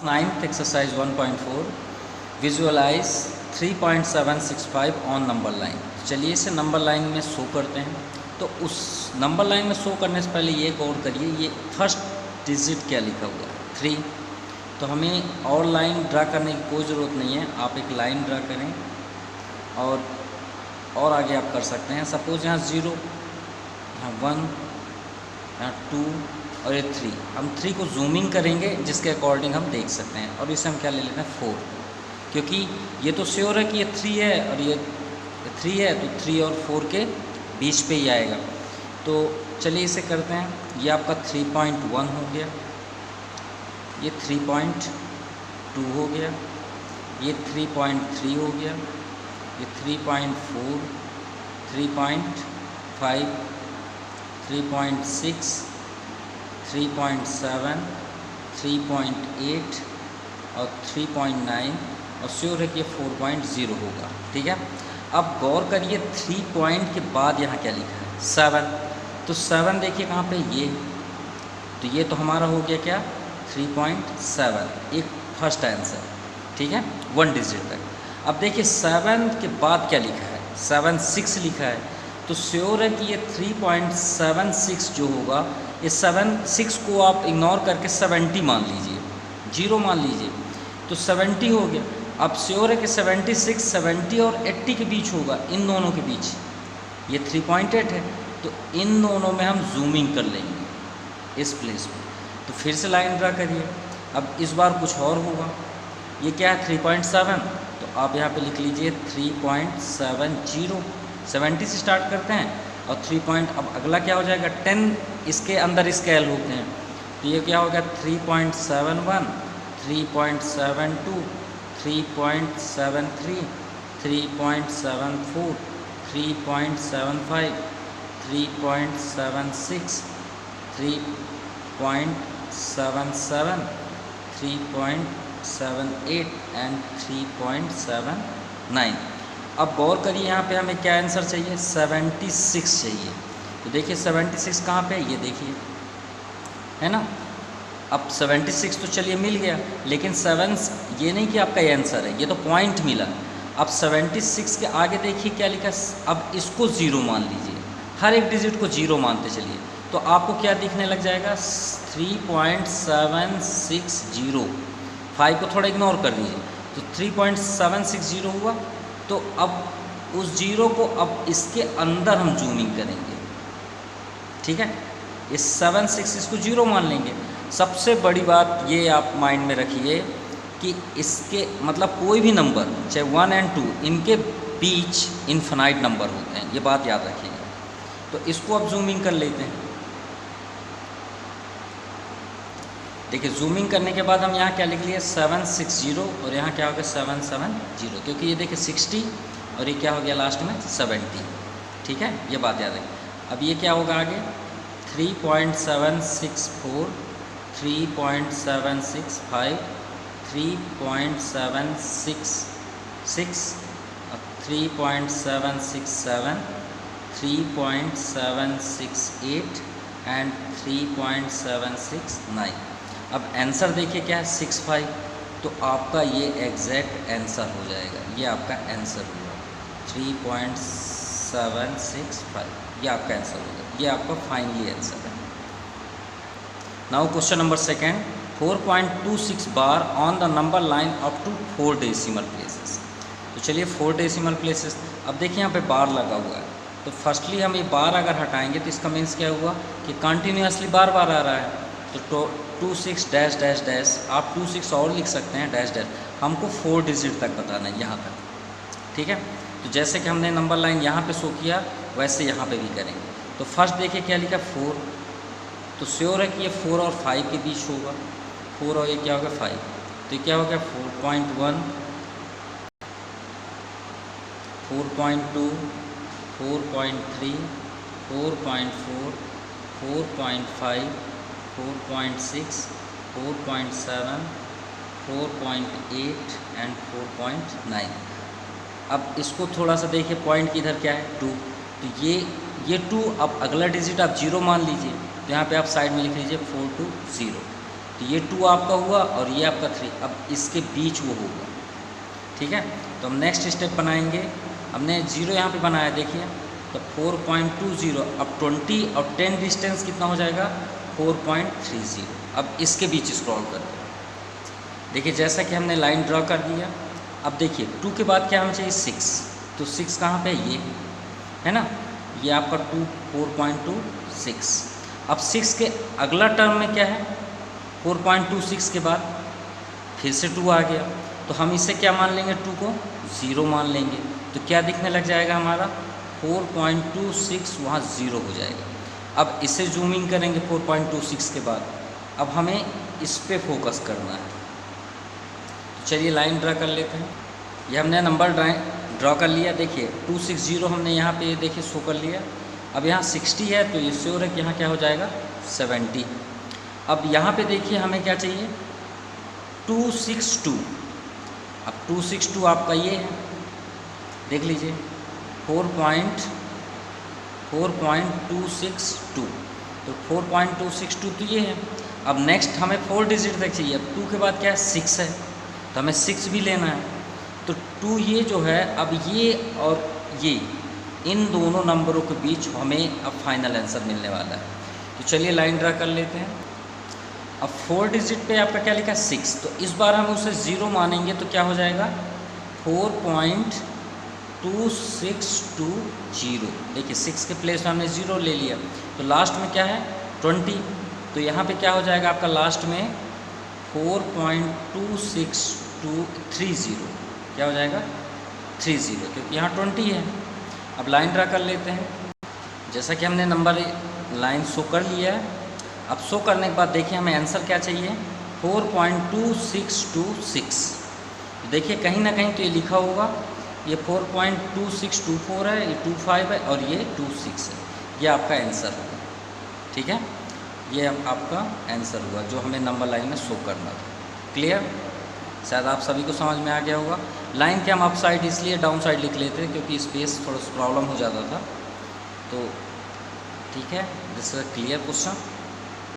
9th exercise 1.4 visualise 3.765 on number line. चलिए इसे number line में शो करते हैं। तो उस नंबर लाइन में शो करने से पहले ये गौर करिए, ये फर्स्ट डिजिट क्या लिखा हुआ है 3। तो हमें और लाइन ड्रा करने की कोई ज़रूरत नहीं है, आप एक लाइन ड्रा करें और आगे आप कर सकते हैं। सपोज यहाँ 0, यहाँ 1, यहाँ 2 और ये 3। हम 3 को जूमिंग करेंगे जिसके अकॉर्डिंग हम देख सकते हैं। और इसे हम क्या ले लेते हैं 4, क्योंकि ये तो श्योर है कि ये 3 है और ये 3 है, तो 3 और 4 के बीच पे ही आएगा। तो चलिए इसे करते हैं। ये आपका 3.1 हो गया, ये 3.2 हो गया, ये 3.3 हो गया, ये 3.4, 3.5, 3.6, 3.7, 3.8 और 3.9 और श्योर है कि ये 4.0 होगा। ठीक है, अब गौर करिए 3 पॉइंट के बाद यहाँ क्या लिखा है 7। तो 7 देखिए कहाँ पे, ये तो हमारा हो गया क्या 3.7, एक फर्स्ट आंसर। ठीक है, 1 डिजिट तक। अब देखिए 7 के बाद क्या लिखा है 7.6 लिखा है। तो श्योर है कि ये 3.76 जो होगा, ये 7.6 को आप इग्नोर करके 70 मान लीजिए, 0 मान लीजिए, तो 70 हो गया। अब श्योर है कि 76 70 और 80 के बीच होगा, इन दोनों के बीच ये 3.8 है। तो इन दोनों में हम जूमिंग कर लेंगे इस प्लेस में। तो फिर से लाइन ड्रा करिए। अब इस बार कुछ और होगा। ये क्या है 3.7, तो आप यहाँ पे लिख लीजिए 3.70। 70 से स्टार्ट करते हैं और 3 अब अगला क्या हो जाएगा 10 इसके अंदर स्केल होते हैं। तो ये क्या होगा 3.71, 3.72, 3.73, 3.74, 3.75, 3.76, 3.77, 3.78 एंड 3.79। अब गौर करिए यहाँ पे हमें क्या आंसर चाहिए 76 चाहिए। तो देखिए 76 कहाँ पे है, ये देखिए है ना। अब 76 तो चलिए मिल गया, लेकिन 7 ये नहीं कि आपका ये आंसर है, ये तो पॉइंट मिला। अब 76 के आगे देखिए क्या लिखा। अब इसको 0 मान लीजिए, हर एक डिजिट को 0 मानते चलिए, तो आपको क्या दिखने लग जाएगा 3.760। 5 को थोड़ा इग्नोर कर दीजिए, तो 3.760 हुआ। तो अब उस 0 को अब इसके अंदर हम जूमिंग करेंगे। ठीक है, इस 7.6 इसको 0 मान लेंगे। सबसे बड़ी बात ये आप माइंड में रखिए कि इसके मतलब कोई भी नंबर चाहे 1 और 2 इनके बीच इन्फिनाइट नंबर होते हैं, ये बात याद रखिएगा। तो इसको अब जूमिंग कर लेते हैं। देखिए जूमिंग करने के बाद हम यहाँ क्या लिख लिए 760 और यहाँ क्या हो गया 770, क्योंकि ये देखिए 60 और ये क्या हो गया लास्ट में 70। ठीक है, ये बात याद रखें। अब ये क्या होगा आगे 3.764, 3.765, 3.766, 3.767, 3.768 एंड 3.769। अब आंसर देखिए क्या है 65। तो आपका ये एग्जैक्ट आंसर हो जाएगा, ये आपका आंसर हुआ 3.765, ये आपका आंसर होगा, ये आपका फाइनली आंसर है। Now question number 2, 4.26 bar on the number line up to 4 decimal places. तो चलिए 4 डेसिमल प्लेसेस। अब देखिए यहाँ पे बार लगा हुआ है, तो फर्स्टली हम ये बार अगर हटाएंगे तो इसका मीन्स क्या हुआ कि कंटिन्यूसली बार बार आ रहा है। तो 26 डैश डैश डैश, आप 26 और लिख सकते हैं डैश डैश। हमको 4 डिजिट तक बताना है यहाँ तक। ठीक है, तो जैसे कि हमने नंबर लाइन यहाँ पे शो किया वैसे यहाँ पे भी करेंगे। तो फर्स्ट देखिए क्या लिखा 4, तो श्योर है कि ये 4 और 5 के बीच होगा। 4 और ये क्या होगा 5, तो ये क्या हो गया 4.1, 4.2, 4.3, 4.4, 4.5, 4.6, 4.7, 4.8 एंड 4.9। अब इसको थोड़ा सा देखिए पॉइंट की इधर क्या है 2। तो ये 2 अब अगला डिजिट आप 0 मान लीजिए। तो यहाँ पे आप साइड में लिख लीजिए 4 to 0। तो ये 2 आपका हुआ और ये आपका 3, अब इसके बीच वो होगा। ठीक है, तो हम नेक्स्ट स्टेप बनाएंगे। हमने 0 यहाँ पे बनाया, देखिए तो 4.20, अब 20 और 10 डिस्टेंस कितना हो जाएगा 4.30। अब इसके बीच स्क्रॉल करते हैं, देखिए जैसा कि हमने लाइन ड्रॉ कर दिया। अब देखिए 2 के बाद क्या हमें चाहिए 6, तो 6 कहाँ पे ये है ना, ये आपका 4.26। अब 6 के अगला टर्म में क्या है 4.26 के बाद फिर से 2 आ गया, तो हम इसे क्या मान लेंगे 2 को 0 मान लेंगे, तो क्या दिखने लग जाएगा हमारा 4.26 वहाँ 0 हो जाएगा। अब इसे जूमिंग करेंगे 4.26 के बाद, अब हमें इस पे फोकस करना है। तो चलिए लाइन ड्रा कर लेते हैं। ये हमने नंबर ड्रॉ कर लिया, देखिए 260 हमने यहाँ पे देखिए शो कर लिया। अब यहाँ 60 है तो ये श्योर है कि यहाँ क्या हो जाएगा 70। अब यहाँ पे देखिए हमें क्या चाहिए 262। अब 262 आपका ये है, देख लीजिए 4.262, तो 4.262 तो ये है। अब नेक्स्ट हमें 4 डिजिट तक चाहिए। अब 2 के बाद क्या है 6 है, तो हमें 6 भी लेना है। तो 2 ये जो है, अब ये और ये इन दोनों नंबरों के बीच हमें अब फाइनल आंसर मिलने वाला है। तो चलिए लाइन ड्रा कर लेते हैं। अब 4 डिजिट पे आपका क्या लिखा है 6, तो इस बार हम उसे 0 मानेंगे तो क्या हो जाएगा 4.2620। देखिए 6 के प्लेस में हमने 0 ले लिया, तो लास्ट में क्या है 20, तो यहाँ पे क्या हो जाएगा आपका लास्ट में 4.26230, क्या हो जाएगा 30, क्योंकि यहाँ 20 है। अब लाइन ड्रा कर लेते हैं। जैसा कि हमने नंबर लाइन शो कर लिया है, अब शो करने के बाद देखिए हमें आंसर क्या चाहिए 4.2626। देखिए कहीं ना कहीं तो ये लिखा होगा, ये 4.2624 है, ये 25 है और ये 26 है। ये आपका आंसर होगा। ठीक है, ये आपका आंसर हुआ जो हमें नंबर लाइन में शो करना था। क्लियर, शायद आप सभी को समझ में आ गया होगा। लाइन के हम अप साइड इसलिए डाउन साइड लिख लेते हैं क्योंकि स्पेस थोड़ा सा प्रॉब्लम हो जाता था। तो ठीक है, this is a clear question.